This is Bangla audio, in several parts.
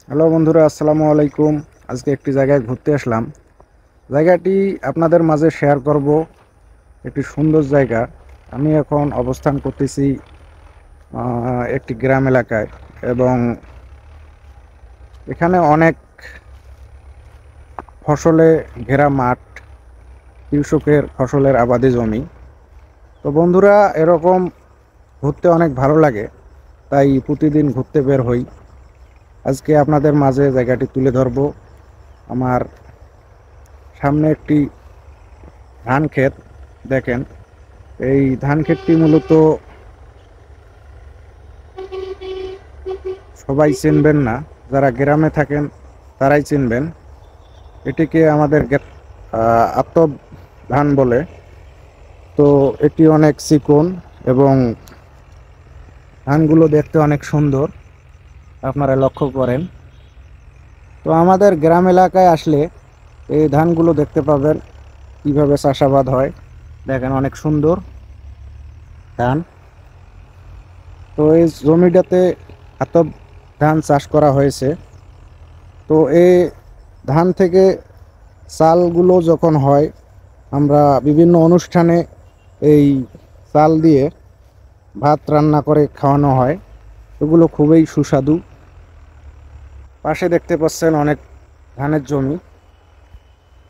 হ্যালো বন্ধুরা, আসসালামু আলাইকুম। আজকে একটি জায়গায় ঘুরতে আসলাম। জায়গাটি আপনাদের মাঝে শেয়ার করব। একটি সুন্দর জায়গা। আমি এখন অবস্থান করতেছি একটি গ্রাম এলাকায়, এবং এখানে অনেক ফসলে ঘেরা মাঠ, কৃষকের ফসলের আবাদি জমি। তো বন্ধুরা, এরকম ঘুরতে অনেক ভালো লাগে, তাই প্রতিদিন ঘুরতে বের হই। আজকে আপনাদের মাঝে জায়গাটি তুলে ধরব। আমার সামনে একটি ধান ক্ষেত, দেখেন। এই ধান ক্ষেতটি মূলত সবাই চিনবেন না, যারা গ্রামে থাকেন তারাই চিনবেন। এটিকে আমাদের আতপ ধান বলে। তো এটি অনেক চিকন এবং ধানগুলো দেখতে অনেক সুন্দর, আপনারা লক্ষ্য করেন। তো আমাদের গ্রাম এলাকায় আসলে এই ধানগুলো দেখতে পাবেন কিভাবে চাষাবাদ হয়। দেখেন, অনেক সুন্দর ধান। তো এই জমিটাতে আতপ ধান চাষ করা হয়েছে। তো এই ধান থেকে চালগুলো যখন হয়, আমরা বিভিন্ন অনুষ্ঠানে এই চাল দিয়ে ভাত রান্না করে খাওয়ানো হয়। এগুলো খুবই সুস্বাদু। পাশে দেখতে পাচ্ছেন অনেক ধানের জমি।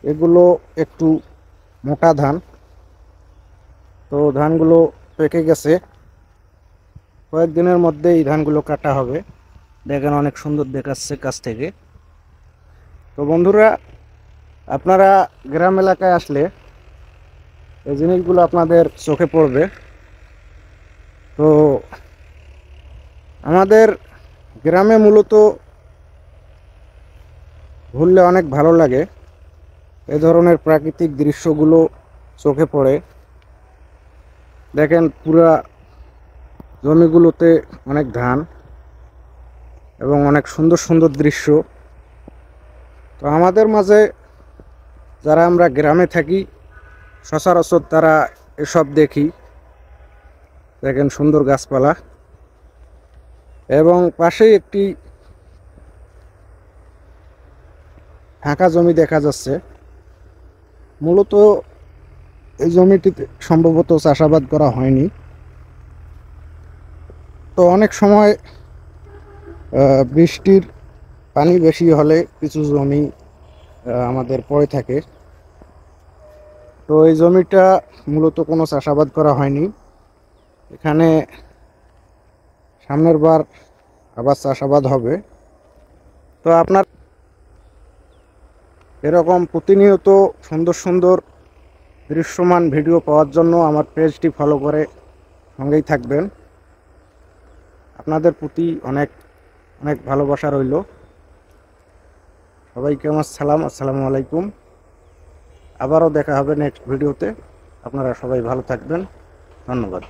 এগুলো একটু মোটা ধান। তো ধানগুলো পেকে গেছে, কয়েকদিনের মধ্যে এই ধানগুলো কাটা হবে। দেখেন, অনেক সুন্দর দেখাচ্ছে কাছ থেকে। তো বন্ধুরা, আপনারা গ্রাম এলাকায় আসলে এই জিনিসগুলো আপনাদের চোখে পড়বে। তো আমাদের গ্রামে মূলত ঘুরলে অনেক ভালো লাগে। এ ধরনের প্রাকৃতিক দৃশ্যগুলো চোখে পড়ে। দেখেন, পুরা জমিগুলোতে অনেক ধান এবং অনেক সুন্দর সুন্দর দৃশ্য। তো আমাদের মাঝে, যারা আমরা গ্রামে থাকি, সচরাচর তারা এসব দেখি। দেখেন, সুন্দর গাছপালা এবং পাশেই একটি ফাঁকা জমি দেখা যাচ্ছে। মূলত এই জমিটিতে সম্ভবত চাষাবাদ করা হয়নি। তো অনেক সময় বৃষ্টির পানি বেশি হলে কিছু জমি আমাদের পড়ে থাকে। তো এই জমিটা মূলত কোনো চাষাবাদ করা হয়নি। এখানে সামনের বার আবার চাষাবাদ হবে। তো আপনার এরকম প্রতিনিয়ত সুন্দর সুন্দর দৃশ্যমান ভিডিও পাওয়ার জন্য আমার পেজটি ফলো করে সঙ্গেই থাকবেন। আপনাদের প্রতি অনেক অনেক ভালোবাসা রইল। সবাইকে আমার সালাম, আসসালামু আলাইকুম। আবারও দেখা হবে নেক্সট ভিডিওতে। আপনারা সবাই ভালো থাকবেন। ধন্যবাদ।